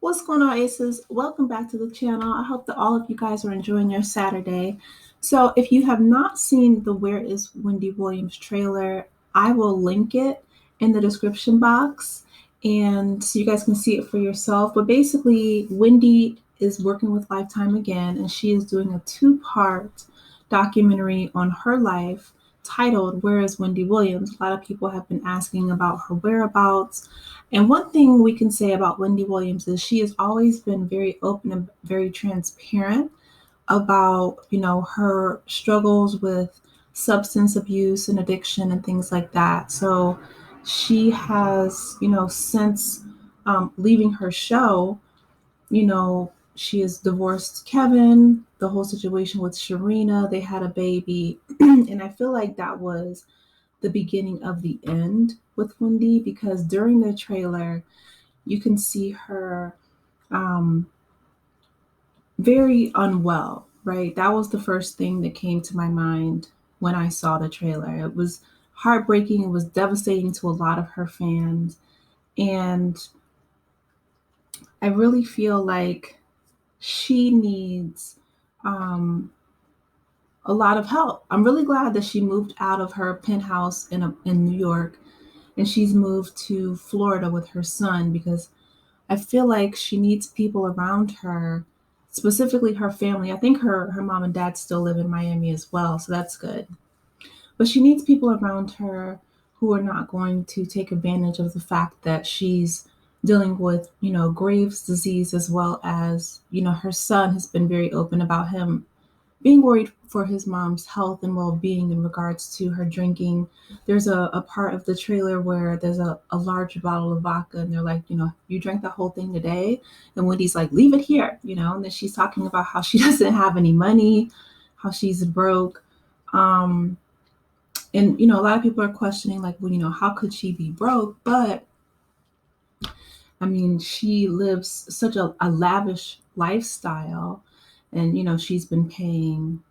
What's going on, Aces? Welcome back to the channel. I hope that all of you guys are enjoying your Saturday. So, if you have not seen the Where is Wendy Williams trailer, I will link it in the description box and so you guys can see it for yourself. But basically, Wendy is working with Lifetime again, and she is doing a two-part documentary on her life titled Where is Wendy Williams? A lot of people have been asking about her whereabouts. And one thing we can say about Wendy Williams is she has always been very open and very transparent about, her struggles with substance abuse and addiction and things like that. So she has, since leaving her show, she has divorced Kevin, the whole situation with Sharina, they had a baby. And I feel like that was the beginning of the end with Wendy because during the trailer, you can see her um, very unwell, right? That was the first thing that came to my mind when I saw the trailer. It was heartbreaking, it was devastating to a lot of her fans. And I really feel like she needs a lot of help. I'm really glad that she moved out of her penthouse in New York and she's moved to Florida with her son because I feel like she needs people around her, specifically her family. I think her mom and dad still live in Miami as well, so that's good. But she needs people around her who are not going to take advantage of the fact that she's dealing with, Graves' disease as well as, her son has been very open about him being worried for his mom's health and well-being in regards to her drinking. There's a part of the trailer where there's a large bottle of vodka and they're like, you drank the whole thing today. And Wendy's like, leave it here, and then she's talking about how she doesn't have any money, how she's broke. And a lot of people are questioning like, well, how could she be broke? But I mean, she lives such a lavish lifestyle and she's been paying,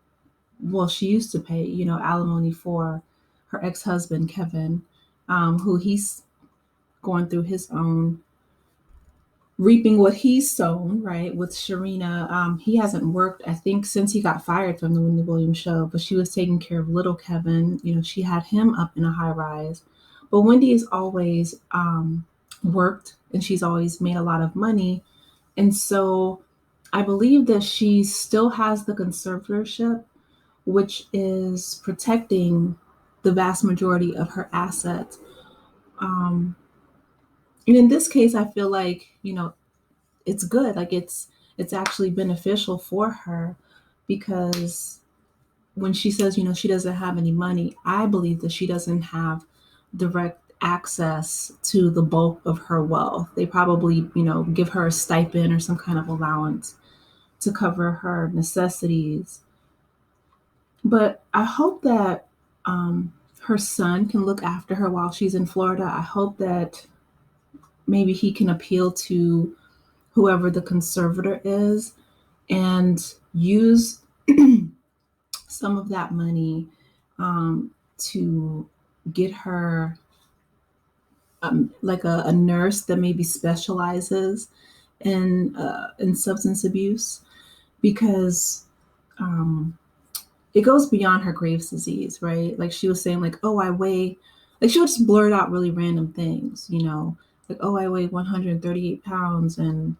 well, she used to pay, alimony for her ex-husband, Kevin, who he's going through his own, reaping what he's sown, right, with Sharina. He hasn't worked, I think, since he got fired from the Wendy Williams show, but she was taking care of little Kevin. She had him up in a high rise. But Wendy has always worked and she's always made a lot of money. And so I believe that she still has the conservatorship, which is protecting the vast majority of her assets. And in this case, I feel like, it's good. Like it's actually beneficial for her because when she says, she doesn't have any money, I believe that she doesn't have direct access to the bulk of her wealth. They probably, give her a stipend or some kind of allowance to cover her necessities. But I hope that her son can look after her while she's in Florida. I hope that maybe he can appeal to whoever the conservator is and use some of that money to get her like a nurse that maybe specializes in substance abuse because it goes beyond her Graves' disease, right? Like she was saying, like, oh, I weigh, like she would just blurt out really random things, like, oh, I weigh 138 pounds. And,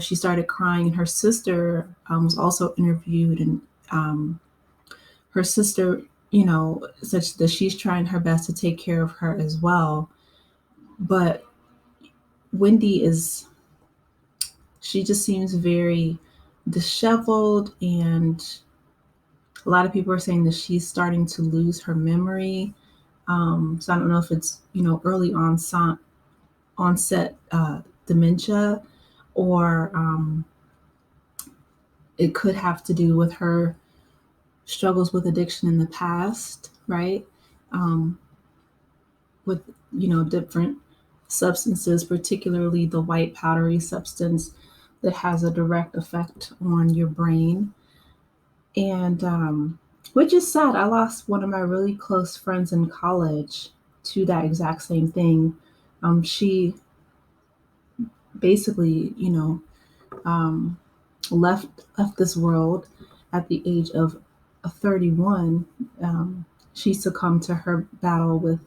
she started crying. And her sister was also interviewed. And her sister, said that she's trying her best to take care of her as well. But Wendy she just seems very disheveled and a lot of people are saying that she's starting to lose her memory. So I don't know if it's, early onset dementia or it could have to do with her struggles with addiction in the past, right? Um, with, different substances, particularly the white powdery substance that has a direct effect on your brain. And which is sad. I lost one of my really close friends in college to that exact same thing. She basically, left this world at the age of 31. She succumbed to her battle with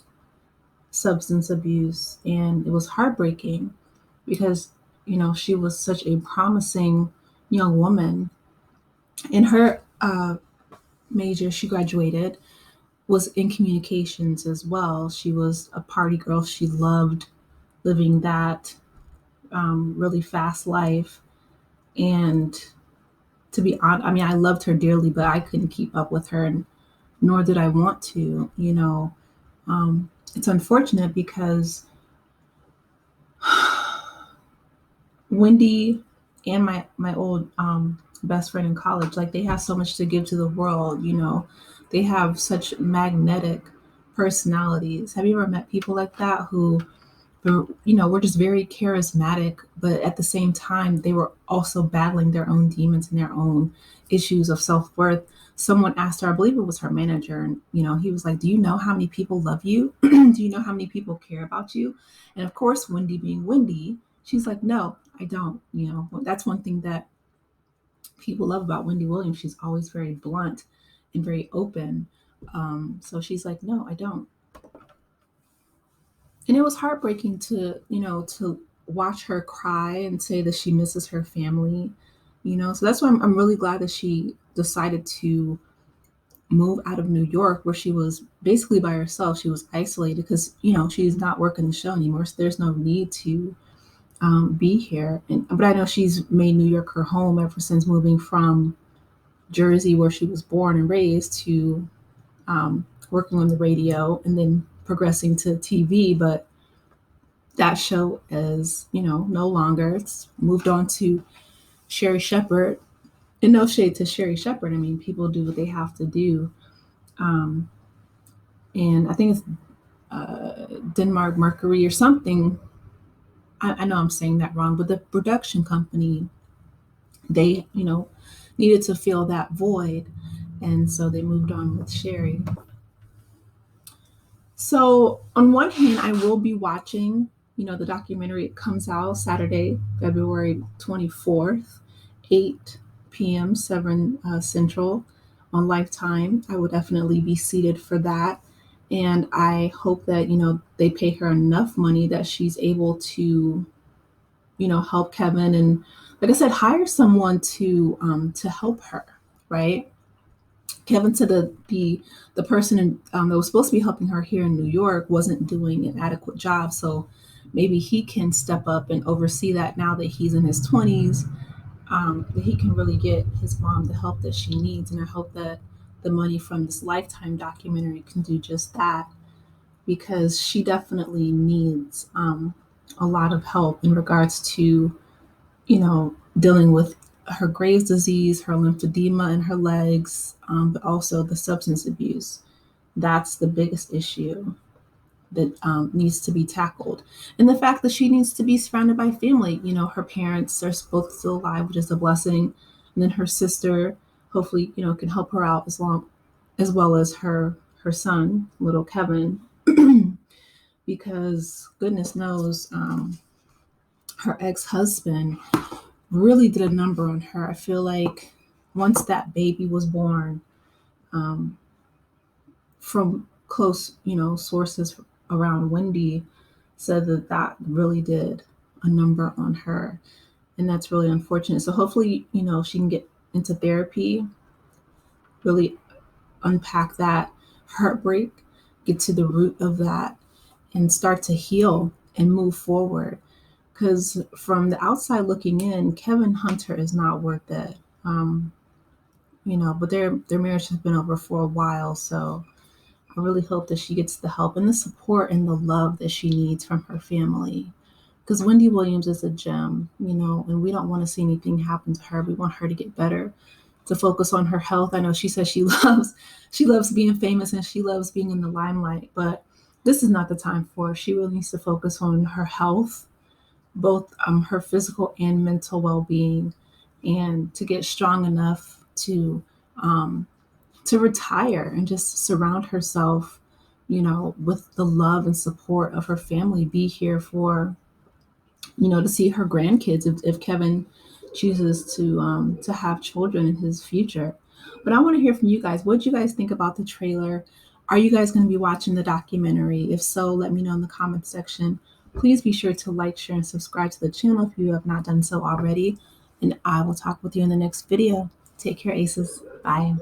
substance abuse, and it was heartbreaking because she was such a promising young woman. In her major, she graduated, was in communications as well. She was a party girl. She loved living that really fast life. And to be honest, I mean, I loved her dearly, but I couldn't keep up with her, and nor did I want to. It's unfortunate because Wendy and my old best friend in college, like, they have so much to give to the world. They have such magnetic personalities. Have you ever met people like that who were just very charismatic, but at the same time they were also battling their own demons and their own issues of self-worth? Someone asked her, I believe it was her manager, and he was like, do you know how many people love you? Do you know how many people care about you? And of course, Wendy being Wendy, she's like, no, I don't. That's one thing that people love about Wendy Williams. She's always very blunt and very open. So she's like, no, I don't. And it was heartbreaking to watch her cry and say that she misses her family. So that's why I'm really glad that she decided to move out of New York, where she was basically by herself. She was isolated because she's not working the show anymore, so there's no need to be here. But I know she's made New York her home ever since moving from Jersey, where she was born and raised, to working on the radio and then progressing to TV. But that show is, no longer. It's moved on to Sherry Shepherd. And no shade to Sherry Shepherd. I mean, people do what they have to do. And I think it's Denmark Mercury or something. I know I'm saying that wrong, but the production company, they, needed to fill that void. And so they moved on with Sherry. So on one hand, I will be watching, the documentary. It comes out Saturday, February 24th, 8 p.m., 7 Central on Lifetime. I will definitely be seated for that. And I hope that, they pay her enough money that she's able to, help Kevin. And like I said, hire someone to help her, right? Kevin said that the person that was supposed to be helping her here in New York wasn't doing an adequate job. So maybe he can step up and oversee that now that he's in his 20s, that he can really get his mom the help that she needs. And I hope that the money from this Lifetime documentary can do just that, because she definitely needs a lot of help in regards to, dealing with her Graves' disease, her lymphedema in her legs, but also the substance abuse. That's the biggest issue that needs to be tackled. And the fact that she needs to be surrounded by family. Her parents are both still alive, which is a blessing. And then her sister, hopefully, can help her out as well as her son, little Kevin, because goodness knows, her ex-husband really did a number on her. I feel like once that baby was born, from close, sources around Wendy, said that really did a number on her. And that's really unfortunate. So hopefully, she can get into therapy, really unpack that heartbreak, get to the root of that, and start to heal and move forward. Because from the outside looking in, Kevin Hunter is not worth it. But their marriage has been over for a while. So I really hope that she gets the help and the support and the love that she needs from her family. Because Wendy Williams is a gem, and we don't want to see anything happen to her. We want her to get better, to focus on her health. I know she says she loves being famous and she loves being in the limelight, but this is not the time for her. She really needs to focus on her health, both her physical and mental well-being, and to get strong enough to retire and just surround herself, with the love and support of her family. Be here for, to see her grandkids if Kevin chooses to have children in his future. But I want to hear from you guys. What do you guys think about the trailer? Are you guys going to be watching the documentary? If so, let me know in the comment section. Please be sure to like, share, and subscribe to the channel if you have not done so already. And I will talk with you in the next video. Take care, Aces. Bye.